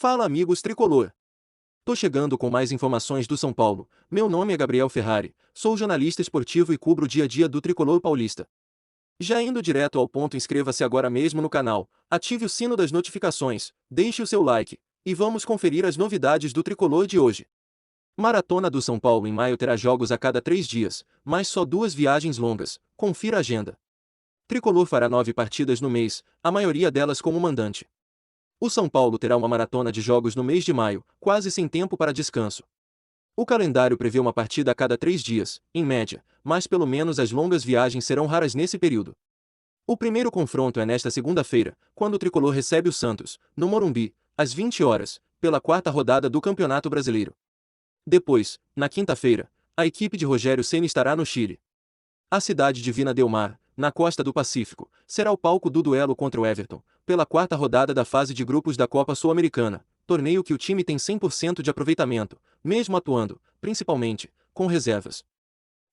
Fala amigos tricolor! Tô chegando com mais informações do São Paulo. Meu nome é Gabriel Ferrari, sou jornalista esportivo e cubro o dia a dia do tricolor paulista. Já indo direto ao ponto, inscreva-se agora mesmo no canal, ative o sino das notificações, deixe o seu like, e vamos conferir as novidades do tricolor de hoje. Maratona do São Paulo em maio terá jogos a cada 3 dias, mas só 2 viagens longas. Confira a agenda. Tricolor fará 9 partidas no mês, a maioria delas como mandante. O São Paulo terá uma maratona de jogos no mês de maio, quase sem tempo para descanso. O calendário prevê uma partida a cada 3 dias, em média, mas pelo menos as longas viagens serão raras nesse período. O primeiro confronto é nesta segunda-feira, quando o tricolor recebe o Santos, no Morumbi, às 20 horas, pela quarta rodada do Campeonato Brasileiro. Depois, na quinta-feira, a equipe de Rogério Ceni estará no Chile. A cidade de Vina del Mar, na costa do Pacífico, será o palco do duelo contra o Everton, pela quarta rodada da fase de grupos da Copa Sul-Americana, torneio que o time tem 100% de aproveitamento, mesmo atuando, principalmente, com reservas.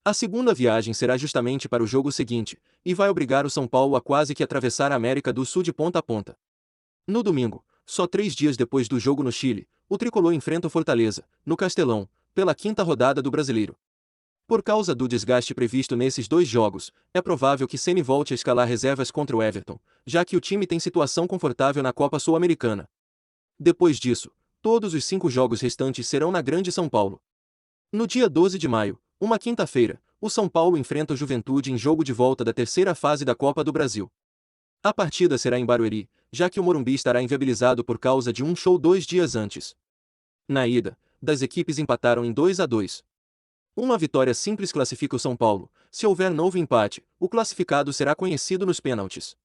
A segunda viagem será justamente para o jogo seguinte, e vai obrigar o São Paulo a quase que atravessar a América do Sul de ponta a ponta. No domingo, só 3 dias depois do jogo no Chile, o tricolor enfrenta o Fortaleza, no Castelão, pela quinta rodada do Brasileiro. Por causa do desgaste previsto nesses 2 jogos, é provável que Ceni volte a escalar reservas contra o Everton, já que o time tem situação confortável na Copa Sul-Americana. Depois disso, todos os 5 jogos restantes serão na Grande São Paulo. No dia 12 de maio, uma quinta-feira, o São Paulo enfrenta o Juventude em jogo de volta da terceira fase da Copa do Brasil. A partida será em Barueri, já que o Morumbi estará inviabilizado por causa de um show 2 dias antes. Na ida, das equipes empataram em 2-2. Uma vitória simples classifica o São Paulo. Se houver novo empate, o classificado será conhecido nos pênaltis.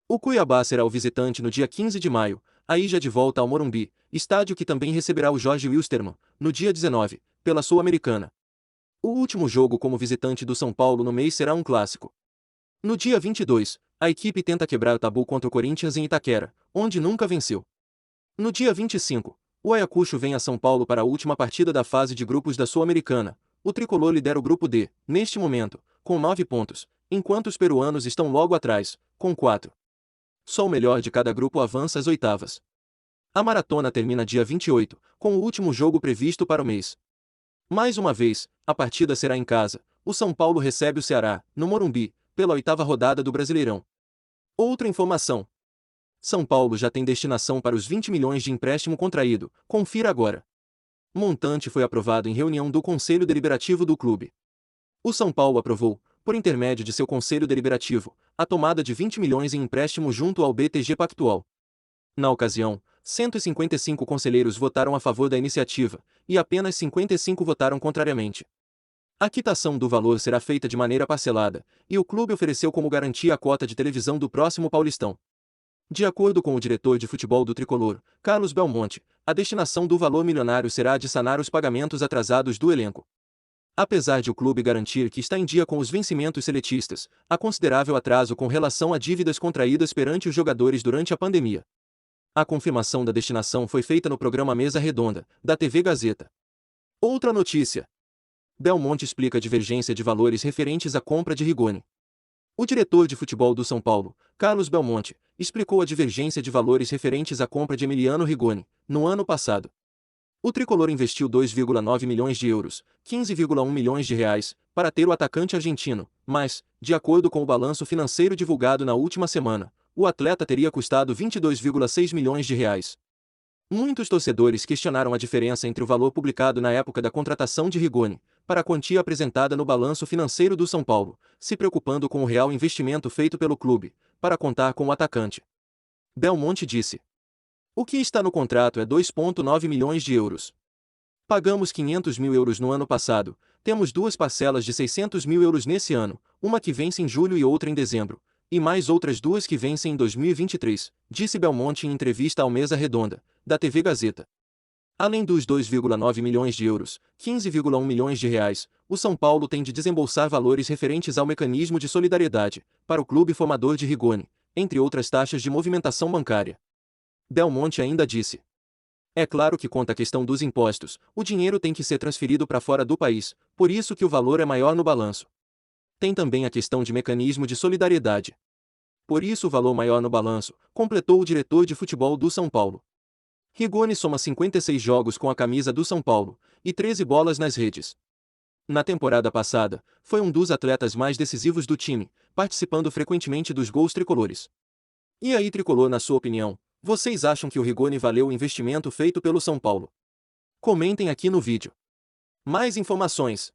O Cuiabá será o visitante no dia 15 de maio, aí já de volta ao Morumbi, estádio que também receberá o Jorge Wilstermann, no dia 19, pela Sul-Americana. O último jogo como visitante do São Paulo no mês será um clássico. No dia 22, a equipe tenta quebrar o tabu contra o Corinthians em Itaquera, onde nunca venceu. No dia 25, o Ayacucho vem a São Paulo para a última partida da fase de grupos da Sul-Americana. O tricolor lidera o grupo D, neste momento, com 9 pontos, enquanto os peruanos estão logo atrás, com 4. Só o melhor de cada grupo avança às oitavas. A maratona termina dia 28, com o último jogo previsto para o mês. Mais uma vez, a partida será em casa. O São Paulo recebe o Ceará, no Morumbi, pela 8ª rodada do Brasileirão. Outra informação. São Paulo já tem destinação para os 20 milhões de empréstimo contraído, confira agora. O montante foi aprovado em reunião do Conselho Deliberativo do clube. O São Paulo aprovou, por intermédio de seu Conselho Deliberativo, a tomada de 20 milhões em empréstimo junto ao BTG Pactual. Na ocasião, 155 conselheiros votaram a favor da iniciativa, e apenas 55 votaram contrariamente. A quitação do valor será feita de maneira parcelada, e o clube ofereceu como garantia a cota de televisão do próximo Paulistão. De acordo com o diretor de futebol do tricolor, Carlos Belmonte, a destinação do valor milionário será a de sanar os pagamentos atrasados do elenco. Apesar de o clube garantir que está em dia com os vencimentos seletistas, há considerável atraso com relação a dívidas contraídas perante os jogadores durante a pandemia. A confirmação da destinação foi feita no programa Mesa Redonda, da TV Gazeta. Outra notícia. Belmonte explica a divergência de valores referentes à compra de Rigoni. O diretor de futebol do São Paulo, Carlos Belmonte, explicou a divergência de valores referentes à compra de Emiliano Rigoni, no ano passado. O tricolor investiu 2,9 milhões de euros, 15,1 milhões de reais, para ter o atacante argentino, mas, de acordo com o balanço financeiro divulgado na última semana, o atleta teria custado 22,6 milhões de reais. Muitos torcedores questionaram a diferença entre o valor publicado na época da contratação de Rigoni, para a quantia apresentada no balanço financeiro do São Paulo, se preocupando com o real investimento feito pelo clube, para contar com o atacante. Belmonte disse: "O que está no contrato é 2,9 milhões de euros. Pagamos 500 mil euros no ano passado, temos 2 parcelas de 600 mil euros nesse ano, uma que vence em julho e outra em dezembro, e mais outras 2 que vencem em 2023, disse Belmonte em entrevista ao Mesa Redonda, da TV Gazeta. Além dos 2,9 milhões de euros, 15,1 milhões de reais, o São Paulo tem de desembolsar valores referentes ao mecanismo de solidariedade, para o clube formador de Rigoni, entre outras taxas de movimentação bancária. Belmonte ainda disse: "É claro que quanto à questão dos impostos, o dinheiro tem que ser transferido para fora do país, por isso que o valor é maior no balanço. Tem também a questão de mecanismo de solidariedade. Por isso o valor maior no balanço", completou o diretor de futebol do São Paulo. Rigoni soma 56 jogos com a camisa do São Paulo e 13 bolas nas redes. Na temporada passada, foi um dos atletas mais decisivos do time, participando frequentemente dos gols tricolores. E aí, tricolor, na sua opinião, vocês acham que o Rigoni valeu o investimento feito pelo São Paulo? Comentem aqui no vídeo. Mais informações.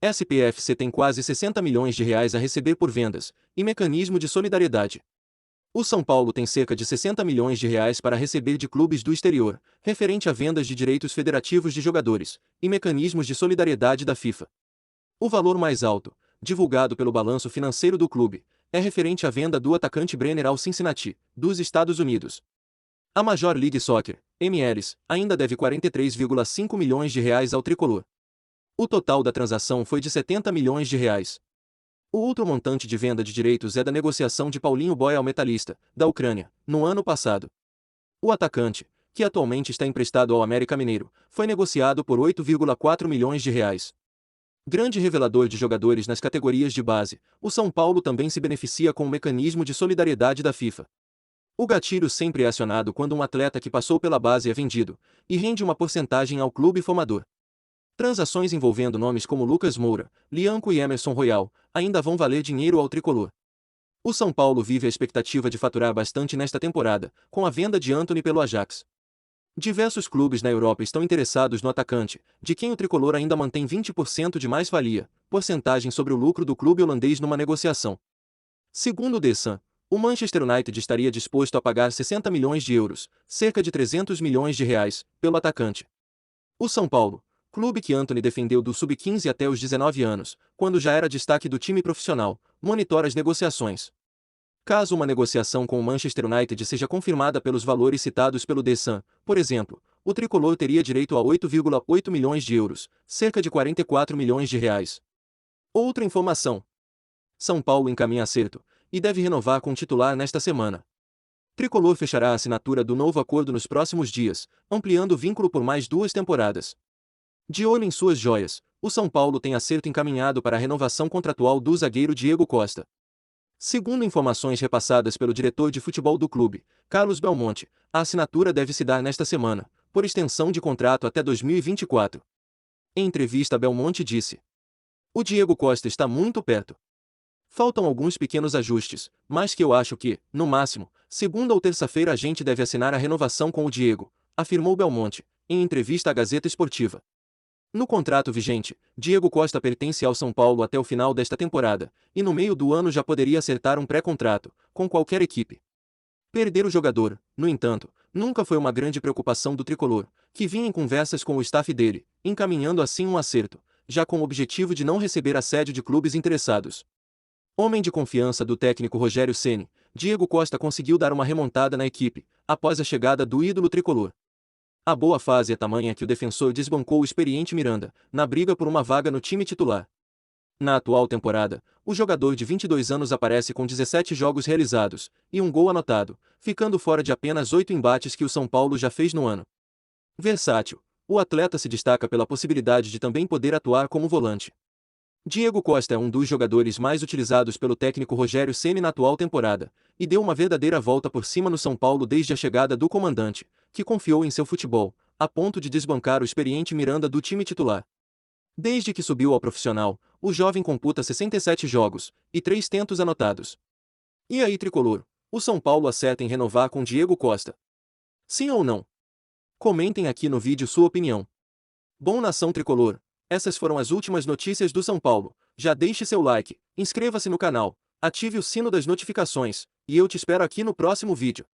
SPFC tem quase 60 milhões de reais a receber por vendas e mecanismo de solidariedade. O São Paulo tem cerca de 60 milhões de reais para receber de clubes do exterior, referente a vendas de direitos federativos de jogadores e mecanismos de solidariedade da FIFA. O valor mais alto, divulgado pelo balanço financeiro do clube, é referente à venda do atacante Brenner ao Cincinnati, dos Estados Unidos. A Major League Soccer, MLS, ainda deve 43,5 milhões de reais ao tricolor. O total da transação foi de 70 milhões de reais. O outro montante de venda de direitos é da negociação de Paulinho Boia ao Metalista, da Ucrânia, no ano passado. O atacante, que atualmente está emprestado ao América Mineiro, foi negociado por 8,4 milhões de reais. Grande revelador de jogadores nas categorias de base, o São Paulo também se beneficia com o mecanismo de solidariedade da FIFA. O gatilho sempre é acionado quando um atleta que passou pela base é vendido, e rende uma porcentagem ao clube formador. Transações envolvendo nomes como Lucas Moura, Lianco e Emerson Royal ainda vão valer dinheiro ao tricolor. O São Paulo vive a expectativa de faturar bastante nesta temporada, com a venda de Antony pelo Ajax. Diversos clubes na Europa estão interessados no atacante, de quem o tricolor ainda mantém 20% de mais-valia, porcentagem sobre o lucro do clube holandês numa negociação. Segundo o The Sun, o Manchester United estaria disposto a pagar 60 milhões de euros, cerca de 300 milhões de reais, pelo atacante. O São Paulo, clube que Antony defendeu do sub-15 até os 19 anos, quando já era destaque do time profissional, monitora as negociações. Caso uma negociação com o Manchester United seja confirmada pelos valores citados pelo The Sun, por exemplo, o tricolor teria direito a 8,8 milhões de euros, cerca de 44 milhões de reais. Outra informação. São Paulo encaminha acerto, e deve renovar com o titular nesta semana. Tricolor fechará a assinatura do novo acordo nos próximos dias, ampliando o vínculo por mais 2 temporadas. De olho em suas joias, o São Paulo tem acerto encaminhado para a renovação contratual do zagueiro Diego Costa. Segundo informações repassadas pelo diretor de futebol do clube, Carlos Belmonte, a assinatura deve se dar nesta semana, por extensão de contrato até 2024. Em entrevista, Belmonte disse: "O Diego Costa está muito perto. Faltam alguns pequenos ajustes, mas que eu acho que, no máximo, segunda ou terça-feira a gente deve assinar a renovação com o Diego", afirmou Belmonte, em entrevista à Gazeta Esportiva. No contrato vigente, Diego Costa pertence ao São Paulo até o final desta temporada, e no meio do ano já poderia acertar um pré-contrato, com qualquer equipe. Perder o jogador, no entanto, nunca foi uma grande preocupação do tricolor, que vinha em conversas com o staff dele, encaminhando assim um acerto, já com o objetivo de não receber assédio de clubes interessados. Homem de confiança do técnico Rogério Ceni, Diego Costa conseguiu dar uma remontada na equipe, após a chegada do ídolo tricolor. A boa fase é tamanha que o defensor desbancou o experiente Miranda, na briga por uma vaga no time titular. Na atual temporada, o jogador de 22 anos aparece com 17 jogos realizados e um gol anotado, ficando fora de apenas 8 embates que o São Paulo já fez no ano. Versátil, o atleta se destaca pela possibilidade de também poder atuar como volante. Diego Costa é um dos jogadores mais utilizados pelo técnico Rogério Ceni na atual temporada, e deu uma verdadeira volta por cima no São Paulo desde a chegada do comandante, que confiou em seu futebol, a ponto de desbancar o experiente Miranda do time titular. Desde que subiu ao profissional, o jovem computa 67 jogos e 3 tentos anotados. E aí, tricolor, o São Paulo acerta em renovar com Diego Costa? Sim ou não? Comentem aqui no vídeo sua opinião. Bom, nação tricolor, essas foram as últimas notícias do São Paulo. Já deixe seu like, inscreva-se no canal, ative o sino das notificações, e eu te espero aqui no próximo vídeo.